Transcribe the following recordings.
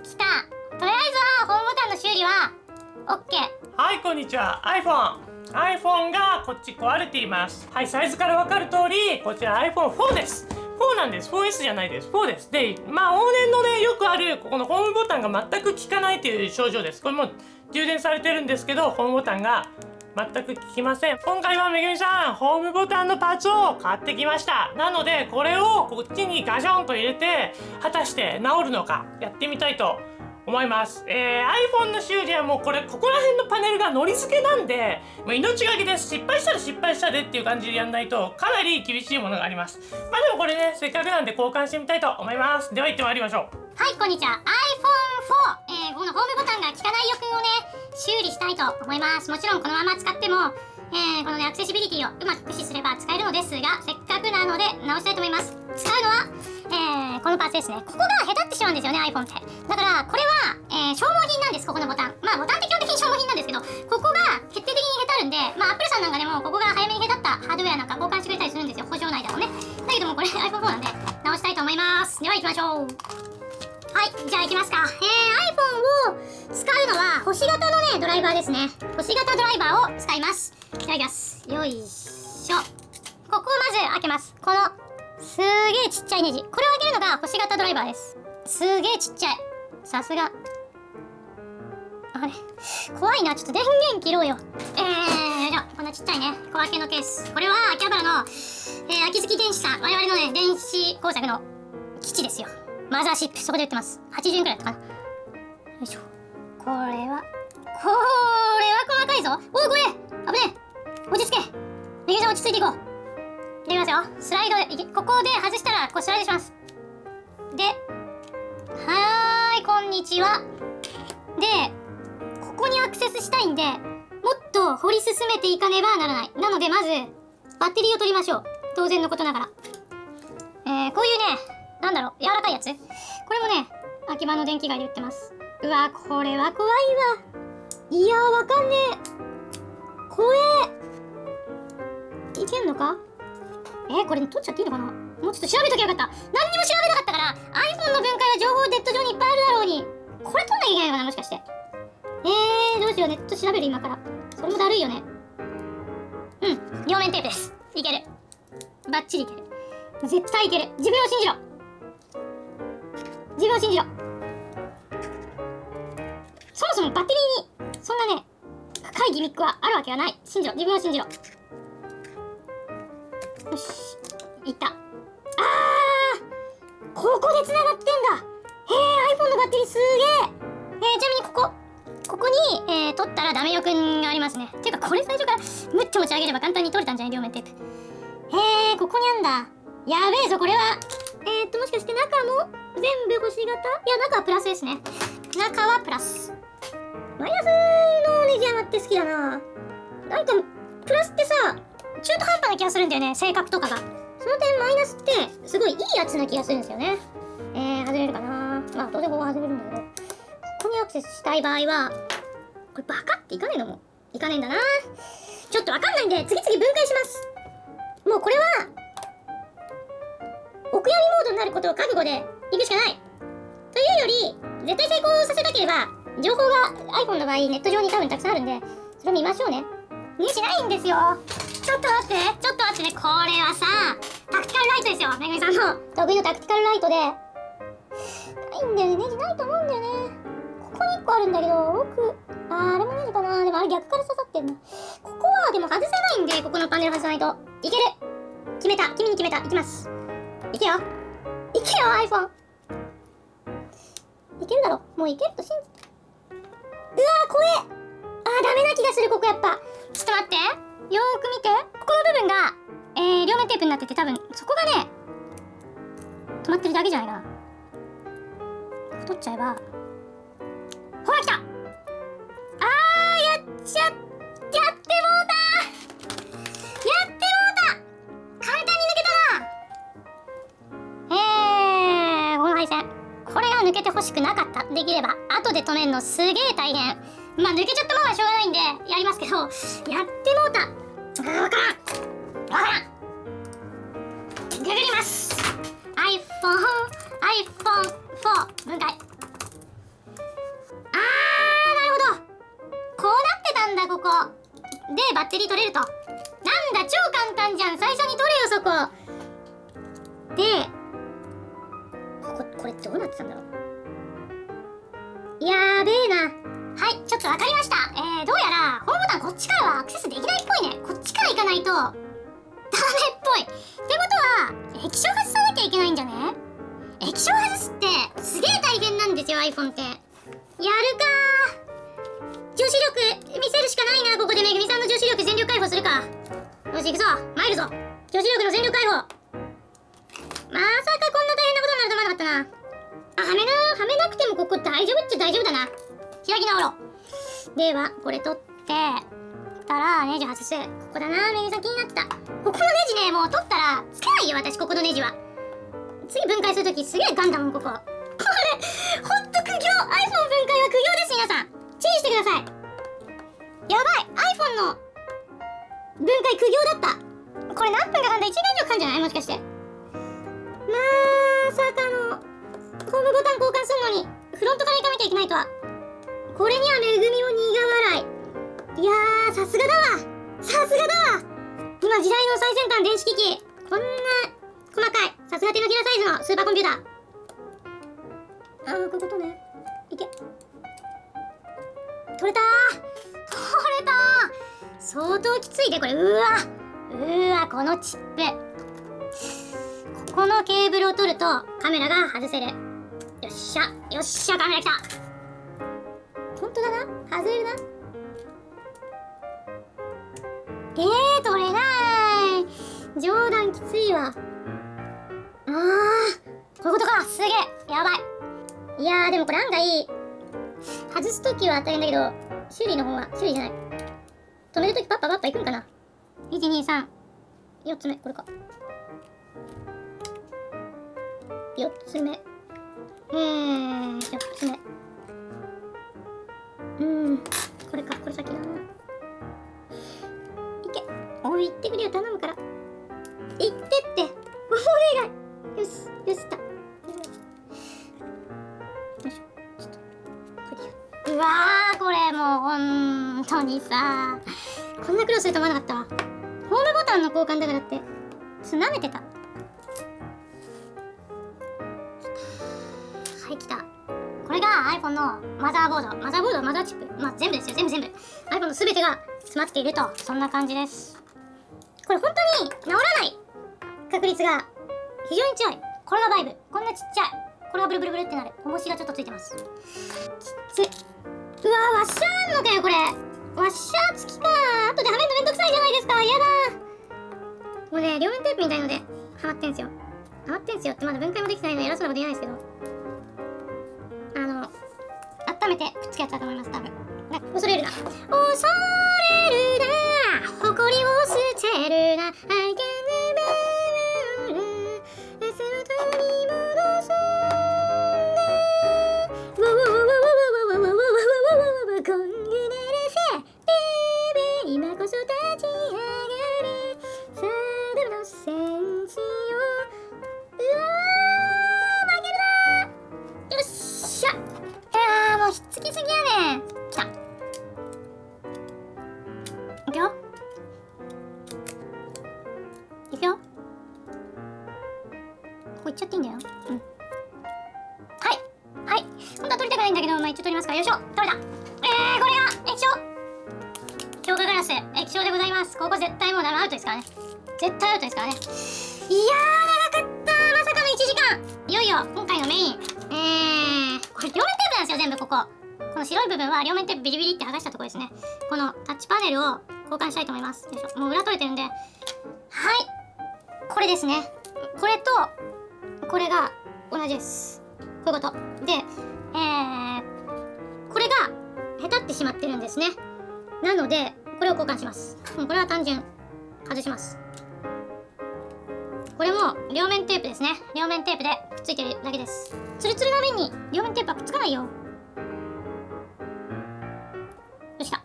来た。とりあえずはホームボタンの修理は OK。 はい、こんにちは。 iPhone がこっち壊れています。はい、サイズから分かる通りこちら iPhone4 です。4なんです。4S じゃないです。4です。で、往年のね、よくあるここのホームボタンが全く効かないという症状です。これも充電されてるんですけど、ホームボタンが全く効きません。今回はめぐみさん、ホームボタンのパーツを買ってきました。なのでこれをこっちにガションと入れて、果たして治るのかやってみたいと思います。iPhone の修理はもうここら辺のパネルがのり付けなんで、もう命がけです。失敗したら失敗したでっていう感じでやんないとかなり厳しいものがあります。でもこれね、せっかくなんで交換してみたいと思います。では行ってまいりましょう。はい、こんにちは。iPhone4、このホームボタンが効かない欲をね、修理したいと思います。もちろんこのまま使っても、このね、アクセシビリティをうまく駆使すれば使えるのですが、せっかくなので直したいと思います。使うのは、このパーツですね。ここがへたってしまうんですよね、iPhone って。だからこれは、消耗品なんです。ここのボタン、ボタンって基本的に消耗品なんですけど、ここが決定的にへたるんで、Apple さんなんかでもここが早めにへたったハードウェアなんか交換してくれたりするんですよ、保証内でもね。だけどもこれ iPhone4 なんで直したいと思います。では行きましょう。はい、じゃあ行きますか。iPhone を使うのは星型のね、ドライバーですね。星型ドライバーを使います。いただきます。よいしょ。ここをまず開けます。このすげえちっちゃいネジ、これを開けるのが星型ドライバーです。すげえちっちゃい。さすが。あれ怖いな。ちょっと電源切ろうよ。じゃあこんなちっちゃいね、小分けのケース。これは秋葉原の、秋月電子さん、我々のね、電子工作の基地ですよ。マザーシップ、そこで売ってます。80円くらいだったかな。よいしょ。これは細かいぞ。おお、これ危ねえ。落ち着け。めぐみさん落ち着いていこう。いきますよ。スライド、ここで外したらこうスライドします。で、はーい、こんにちは。で、ここにアクセスしたいんで、もっと掘り進めていかねばならない。なのでまずバッテリーを取りましょう。当然のことながら。こういうね、なんだろう、柔らかいやつ。これもね、秋葉の電気街で売ってます。うわ、これは怖いわ。いやー、わかんねえ。怖え。いけんのか？これ取っちゃっていいのかな？もうちょっと調べときゃよかった。何にも調べなかったから、iPhone の分解は情報ネット上にいっぱいあるだろうに。これ取んなきゃいけないのかな、もしかして。どうしよう、ネット調べる今から。それもだるいよね。両面テープです。いける。バッチリいける。絶対いける。自分を信じろ。自分を信じろ。そもそもバッテリーにそんなね、深いギミックはあるわけがない。信じろ。自分を信じろ。よし、いった。ここで繋がってんだ。iPhone のバッテリーすげえ。ちなみにここに、取ったらダメよくんがありますね。ていうかこれ最初からむっちょ持ち上げれば簡単に取れたんじゃない？両面テープ。ここにあんだ。やべえぞ、これは。もしかして中も全部星型？いや、中はプラスですね。中はプラス。マイナスのネジ山って好きだな。なんか、プラスってさ、中途半端な気がするんだよね、性格とかが。その点、マイナスって、すごいいいやつな気がするんですよね。外れるかな。当然ここ外れるんだけど。ここにアクセスしたい場合は、これバカっていかねえのもいかねえんだな。ちょっとわかんないんで、次々分解します。もうこれは、お悔やみモードになることを覚悟でいくしかない。というより、絶対成功させたければ、情報が iPhone の場合ネット上に多分たくさんあるんで、それを見ましょうね。ネジないんですよ。ちょっと待ってね。これはさ、タクティカルライトですよ。めぐみさんの得意のタクティカルライトで。ないんだよね。ネジないと思うんだよね。ここに1個あるんだけど、奥、あれもネジかな。でもあれ逆から刺さってんの。ここはでも外せないんで、ここのパネル外さないと。いける。決めた。君に決めた。いきます。いけよ。iPhone。いけるだろ。もういけると信じて。うわー、怖え。ダメな気がする、ここやっぱ。ちょっと待って。よーく見て。ここの部分が、両面テープになってて、多分、そこがね、止まってるだけじゃないかな。取っちゃえば。ほら、来た。やっちゃってもうた。やってもうた。簡単に抜けたな。この配線。これが抜けてほしくなかった。できれば後で止めるのすげえ大変。抜けちゃったものはしょうがないんでやりますけど、やってもうた。わからん。ググります。iPhone4 分解。でバッテリー取れると。なんだ超簡単じゃん。最初に取れよそこで。これどうなってたんだろう。やべえな。はい、ちょっとわかりました。どうやらホームボタンこっちからはアクセスできないっぽいね。こっちから行かないとダメっぽい。ってことは液晶外さなきゃいけないんじゃね。液晶外すってすげえ大変なんですよ iPhone って。やるかー。女子力見せるしかないな。ここでめぐみさんの女子力全力解放するか。よし行くぞ、参るぞ。女子力の全力解放。まさかこんな大変なことになると思わなかったな。あ、はめなくてもここ大丈夫っちゃ大丈夫だな。開き直ろう。ではこれ取ってたらネジ外す。ここだな。めぐみさん気になってた。ここのネジね、もう取ったらつかないよ私。ここのネジは次分解するときすげえガンダム。これほんと苦行。 iPhone 分解は苦行です。皆さん注意してください。やばい iPhone の分解苦行だった。これ何分かかんだ。1時間以上かかんじゃない、もしかして。まさかのホームボタン交換するのにフロントから行かなきゃいけないとは。これにはめぐみも苦笑い。いやー、さすがだわ。さすがだわ。今時代の最先端電子機器、こんな細かい。さすが手のひらサイズのスーパーコンピューター。こういうことね。いけ。取れたー。取れたー。相当きついでこれ。うわこのチップ。このケーブルを取るとカメラが外せる。よっしゃよっしゃ、カメラ来た。ほんとだな、外れるな。取れない。冗談きついわ。こういうことか。すげえやばい。いやーでもこれ案外外すときは大変だけど、修理の方は修理じゃない、止めるときパッパいくんかな。123、4つ目これか。4つ目4つ目これか。これ先だな。いけ、置いてくれよ、頼むから。いってって、お願い。よしよしだ。よいしょ、ちょっとこれでよ。うわー、これもうほんとにさ、こんな苦労すると思わなかったわ。ホームボタンの交換だからってなめてた。はい、来た。これが iPhone のマザーボード、マザーチップ、全部ですよ。全部 iPhone のすべてが詰まっていると、そんな感じです。これ本当に治らない確率が非常に強い。これがバイブ、こんなちっちゃい。これはブルブルブルってなる。重しがちょっとついてます。きつい。うわー、ワッシャーあんのかよこれ。ワッシャー付きか。後ではめるのめんどくさいじゃないですか。やだー。もうね、両面テープみたいのではまってんすよ。ってまだ分解もできてないので偉そうなこと言えないですけど、温めてくっつけやつだと思います。多分恐れるな、誇りを捨てるな、I can never 外に戻すこんぐらいさ、今こそ立ち上がる、サドルのセンスよ。負けるな。よっしゃ。もうひっつきすぎやねん。きた。いくよいくよ。ここ行っちゃっていいんだよ。はい本当は取りたくないんだけど、一応取りますから。よいしょ、取れた。これが液晶強化ガラス液晶でございます。ここ絶対もうアウトですからね。絶対アウトですからね。いやー長かった。まさかの1時間。いよいよ今回のメイン、これ両面テープなんですよ。全部この白い部分は両面テープビリビリって剥がしたところですね。このタッチパネルを交換したいと思います。よいしょ。もう裏取れてるんで、はい、これですね。これとこれが同じです。こういうことで、これがへたってしまってるんですね。なのでこれを交換します。これは単純外します。これも両面テープですね。両面テープでくっついてるだけです。ツルツルな面に両面テープはくっつかないよ。よっしゃよ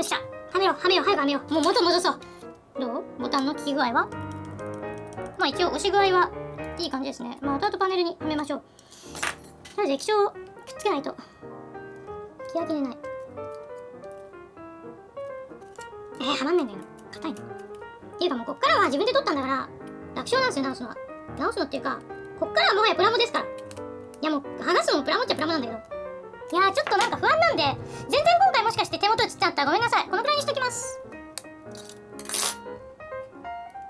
っしゃ、はめよう早くはめよう。もう元戻そう。どう？ボタンの効き具合は一応押し具合はいい感じですね。後々パネルにはめましょう。とりあえず液晶をくっつけないと気が気でない。はまんないんだよ。硬いの。っていうかもうこっからは自分で取ったんだから、楽勝なんですよ、直すのは。直すのっていうか、こっからはもはやプラモですから。いやもう、剥がすのもプラモっちゃプラモなんだけど。いやー、ちょっとなんか不安なんで、全然今回もしかして手元映ってなったらごめんなさい。このくらいにしときます。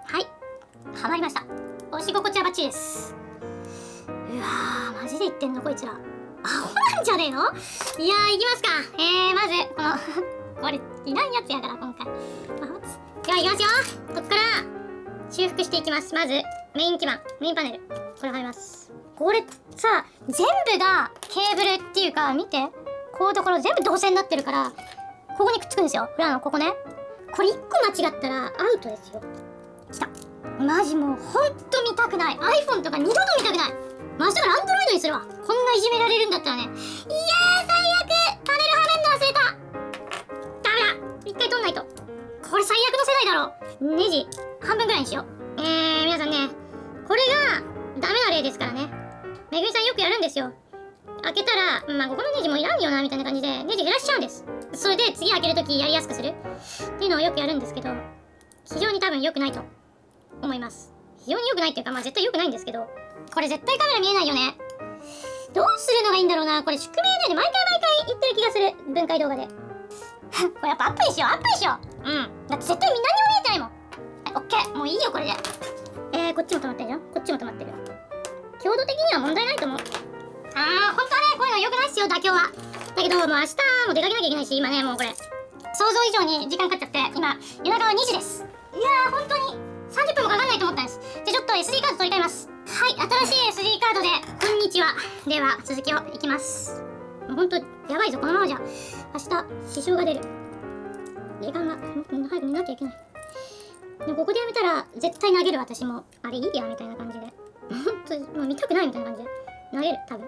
はい。はまりました。押し心地はバッチリです。うわー、マジで言ってんのこいつら。アホなんじゃねえの？いやー、いきますか。まず、この、これ、いらんやつやから、今回。では、いきますよ。こっから、修復していきます。まず、メイン基板、メインパネル。これ貼ります。これさ、全部がケーブルっていうか、見て。こういうところ全部銅線になってるから、ここにくっつくんですよ。裏のここね。これ1個間違ったらアウトですよ。きた。マジもう、ほんと見たくない。iPhone とか二度と見たくない。マジだから Android にするわ。こんないじめられるんだったらね。いやー、最悪。パネルはめんの忘れた。ダメだ。一回取んないと。これ最悪の世代だろ。ネジ、半分ぐらいにしよう。皆さんね、これがダメな例ですからね。めぐみさんよくやるんですよ。開けたら、まあここのネジもいらんよなみたいな感じでネジ減らしちゃうんです。それで次開けるときやりやすくするっていうのをよくやるんですけど、非常に多分良くないと思います。非常に良くないっていうか、まあ絶対良くないんですけど、これ絶対カメラ見えないよね。どうするのがいいんだろうな。これ宿命で毎回言ってる気がする。分解動画で。これやっぱアップにしよう、アップにしよう。うん。だって絶対何も見えてないもん。はい、オッケー。もういいよ、これで。こっちも止まってるじゃん。こっちも止まってる。強度的には問題ないと思う。本当はね、こういうの良くないっすよ、妥協は。だけど、もう明日も出かけなきゃいけないし、今ね、もうこれ、想像以上に時間かかっちゃって、今、夜中は2時です。いやー、本当に30分もかかんないと思ったんです。じゃあちょっと SD カード取り替えます。はい、新しい SD カードで、こんにちは。では、続きをいきます。もうほんと、やばいぞ、このままじゃ。明日、支障が出る。時間が、早く寝なきゃいけない。でもここでやめたら、絶対投げる私も、あれいいや、みたいな感じで。ほんと、もう見たくないみたいな感じで。投げる、多分。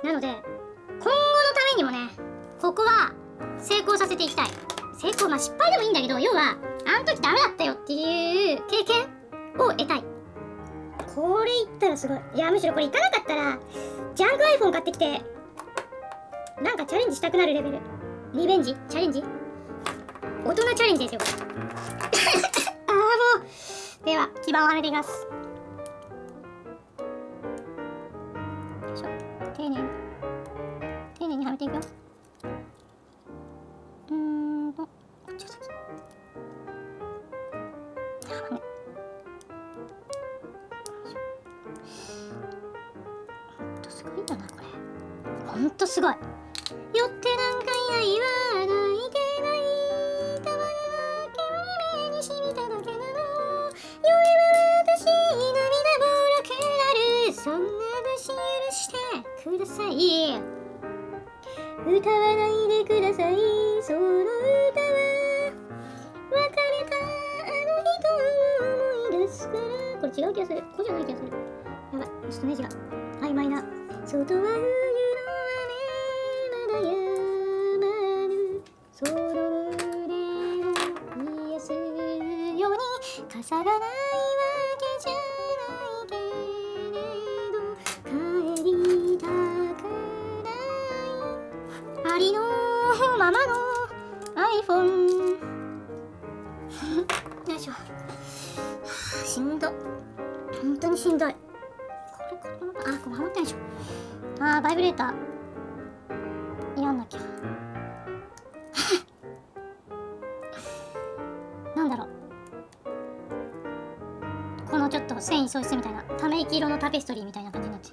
なので、今後のためにもね、ここは、成功させていきたい。成功、まあ失敗でもいいんだけど、要は、あの時ダメだったよっていう経験を得たい。これ言ったらすごい。いや、むしろこれいかなかったら、ジャンク iPhone 買ってきて、なんかチャレンジしたくなるレベル。リベンジチャレンジ大人チャレンジですよ、これ。ああ、もう。では、基板をはめていきます。よいしょ。丁寧に。丁寧にはめていくよ。こっちが先。はめ。すごいよな、これ。ほんとすごい。よってなんか言わないけないたまには煙目に染みただけなの。酔えば私涙もろくなる。そんな私許してください。歌わないでください。その歌は別れたあの人を思い出すから。これ違う気がする。ここじゃない気がする。やばい、ちょっとネジが曖昧な。外は冬の雨まだ止まぬ。その胸を癒すように傘がないわけじゃないけれど帰りたくない。ありのままの iPhone よいしょ。しんど。本当にしんどい。これはまってないでしょ。バイブレーターやんなきゃ。なんだろう、このちょっと繊維喪失みたいなため息色のタペストリーみたいな感じになって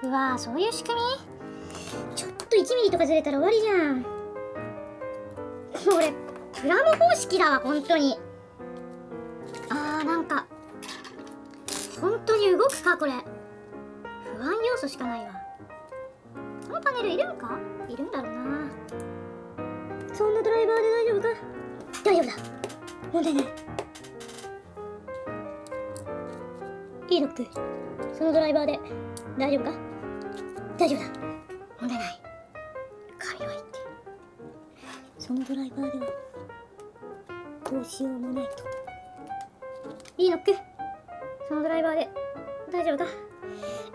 うわー、そういう仕組み。ちょっと1ミリとかずれたら終わりじゃん。これプラモ方式だわ、本当に。なんか本当に動くか、これ。不安要素しかないわ。このパネルいるんか？いるんだろうな。そんなドライバーで大丈夫か？大丈夫だ、問題ない。いいノック。そのドライバーで大丈夫か？大丈夫だ、問題ない。神は言って、そのドライバーではどうしようもないと。いいノック。そのドライバーで大丈夫か。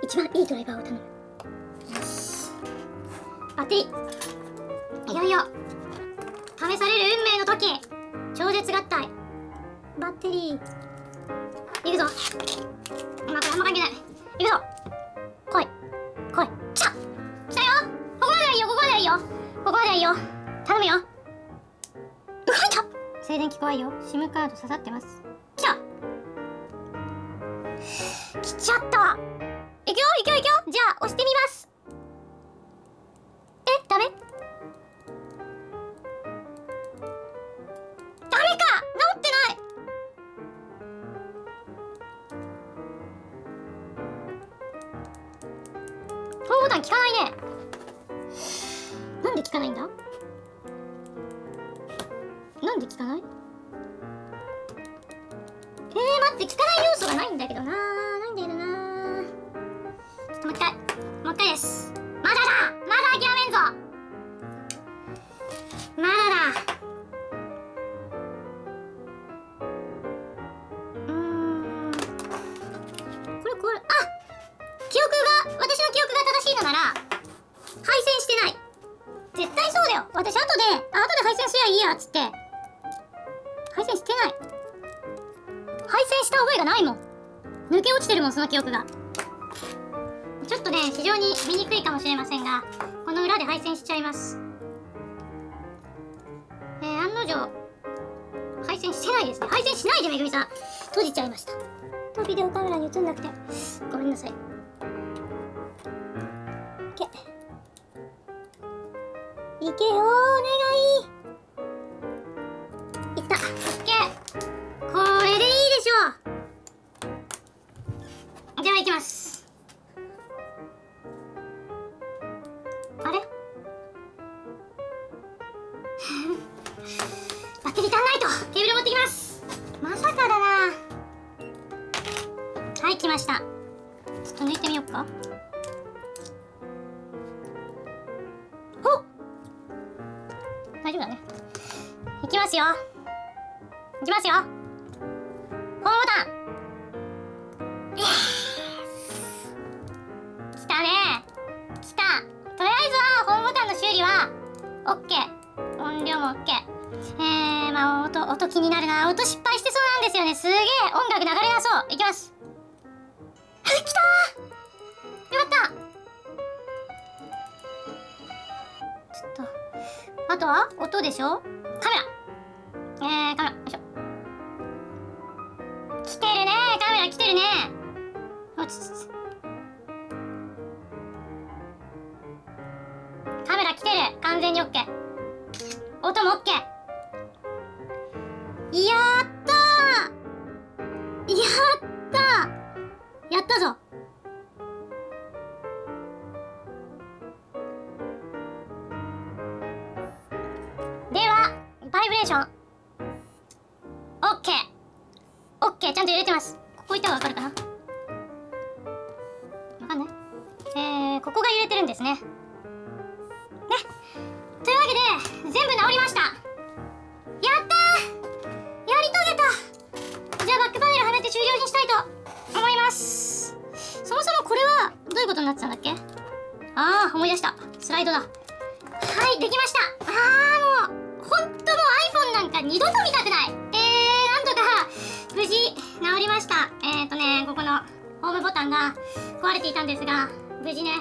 一番いいドライバーを頼む。よし、バッテリーいよいよ試される運命の時、超絶合体バッテリーいくぞ。まあこれあんま関係ない。いくぞ、来い来い、来た来たよ。ここまではいいよ、ここまではいいよ、ここまではいいよ、頼むよ。動いた。静電気怖いよ。SIM カード刺さってます。来た、来ちゃった。いくよいくよいくよ。じゃあ押してみます。ダメ、ダメか、治ってない。ホームボタン効かないね。なんで効かないんだ。なんで効かない。待って、効かない要素がないんだけどな。ないんだけどな。ちょっともう一回、もう一回です。まだだ、まだ諦めんぞ。まだだ。これ、記憶が、私の記憶が正しいのなら配線してない。絶対そうだよ。私後で配線すりゃいいやっつって配線してない。配線した覚えがないもん。抜け落ちてるもん、その記憶が。ちょっとね、非常に見にくいかもしれませんが、この裏で配線しちゃいます。案の定配線してないですね。配線しないでめぐみさん閉じちゃいました。ビデオカメラに映んなくてごめんなさい。いけよー、お願い。いった。オッケー。これでいいでしょう。では行きます。あれバッテリー足んないと。ケーブル持ってきます。まさかだな。はい、来ました。ちょっと抜いてみようか。ほっ、大丈夫だね。いきますよ。いきますよ。ホームボタン。イエース。来たね。来た。とりあえずはホームボタンの修理は OK。音量も OK。まあ音気になるな。音失敗してそうなんですよね。すげえ音楽流れなそう。いきます。来たー、よかった。ちょっとあとは音でしょ。カメラ、カメラよいしょ。来てるね、カメラ来てるね。カメラ来てる、完全に OK。 音も OK。 やったー、やったー、やったぞ。ではバイブレーション OK。 ちゃんと入れてます。ここいったらわかるかな。わかんない。ここが揺れてるんですね。というわけで全部治りました。やったー、やり遂げた。じゃあバックパネルはめて終了にしたいと思います。そもそもこれはどういうことになってたんだっけ。思い出した。スライドだ。はい、できました。もうほんともう iPhone なんか二度と見たくない。なんとか無事治りました。ここのホームボタンが壊れていたんですが、無事ね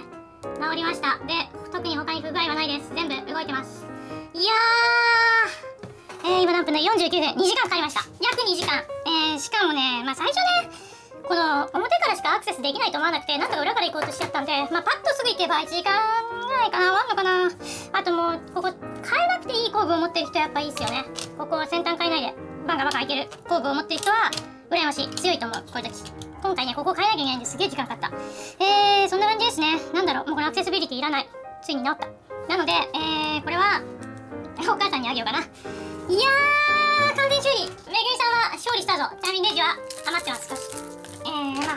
治りました。で、特に他に不具合はないです。全部動いてます。いやー、今何分だ。49分。2時間かかりました。約2時間。しかもね、最初ね、この表からしかアクセスできないと思わなくて、なんとか裏から行こうとしちゃったんで、パッとすぐ行けば1時間ぐらいかな、終わんのかな。あともう、ここ変えなくていい工具を持ってる人やっぱいいっすよね。ここは先端変えないで、バンガバンガいける工具を持ってる人は、羨ましい。強いと思う、こういう時。今回ね、ここ変えなきゃいけないんですげえ時間かかった。そんな感じですね。なんだろう、もうこのアクセシビリティいらない。ついに治った。なので、これは、お母さんにあげようかな。いやー、完全修理。めぐみさんは勝利したぞ。ちなみにネジは余ってます、少し。は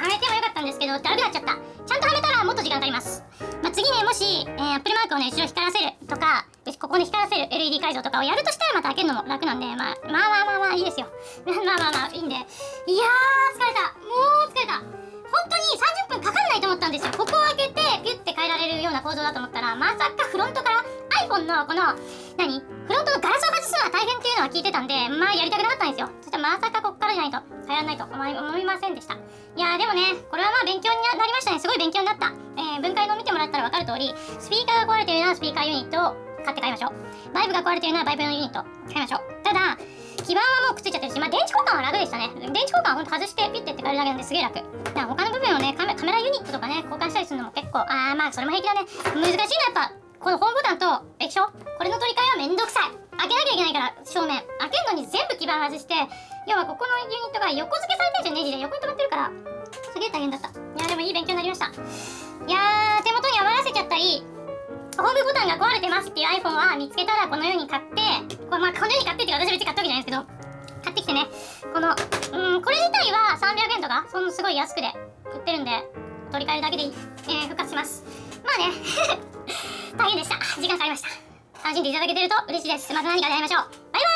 めてもよかったんですけど、だるくなっちゃった。ちゃんとはめたらもっと時間かかります。次ね、もし、アップルマークをね、後ろ光らせるとか、こここに光らせる LED 解像とかをやるとしたらまた開けるのも楽なんで、まあいいですよ。まあいいんで。いやー疲れた。もう疲れた。本当に30分かかんないと思ったんですよ。ここを開けてピュッて変えられるような構造だと思ったら、まさかフロントから iPhone のこのフロントのガラスを外すのは大変っていうのは聞いてたんで、まあやりたくなかったんですよ。そしたらまさかここからじゃないと変えられないと思いませんでした。いやーでもね、これはまあ勉強になりましたね。すごい勉強になった。分解のを見てもらったら分かる通り、スピーカーが壊れているようなスピーカーユニットを買って買いましょう。バイブが壊れているようなバイブのユニット買いましょう。ただ基板はもうくっついちゃってるし、まあ電池交換は楽でしたね。電池交換はほんと外してピッてって変えるだけなんですげえ楽。だから他の部分をね、カメラユニットとかね、交換したりするのも結構、まあそれも平気だね。難しいのはやっぱ、このホームボタンと液晶、これの取り替えはめんどくさい。開けなきゃいけないから、正面。開けるのに全部基板外して、要はここのユニットが横付けされてるんですよ、ネジで。横に止まってるから、すげえ大変だった。いや、でもいい勉強になりました。いやー、手元に余らせちゃったり、ホームボタンが壊れてますっていう iPhone は見つけたらこのように買って、このように買ってって私別に買ったわけじゃないですけど、買ってきてね、これ自体は300円とか、すごい安くで売ってるんで、取り替えるだけでいい。復活します。まあね、大変でした。時間かかりました。楽しんでいただけてると嬉しいです。また何かで会いましょう。バイバーイ。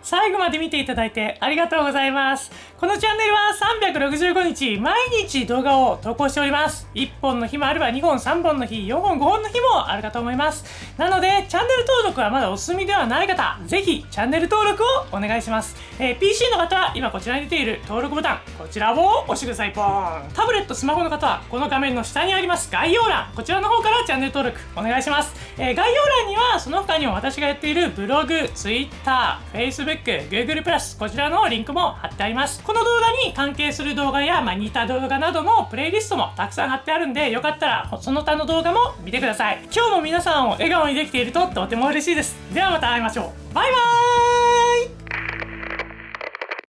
最後まで見ていただいてありがとうございます。このチャンネルは365日毎日動画を投稿しております。1本の日もあれば2本3本の日4本5本の日もあるかと思います。なのでチャンネル登録はまだお済みではない方、ぜひチャンネル登録をお願いします。PC の方は今こちらに出ている登録ボタン、こちらを押してください。ポーン。タブレットスマホの方はこの画面の下にあります概要欄、こちらの方からチャンネル登録お願いします。概要欄にはその他にも私がやっているブログ、Twitter、Facebook、Google+、こちらのリンクも貼ってあります。この動画に関係する動画や、似た動画などのプレイリストもたくさん貼ってあるんで、よかったらその他の動画も見てください。今日も皆さんを笑顔にできているととても嬉しいです。ではまた会いましょう。バイバーイ。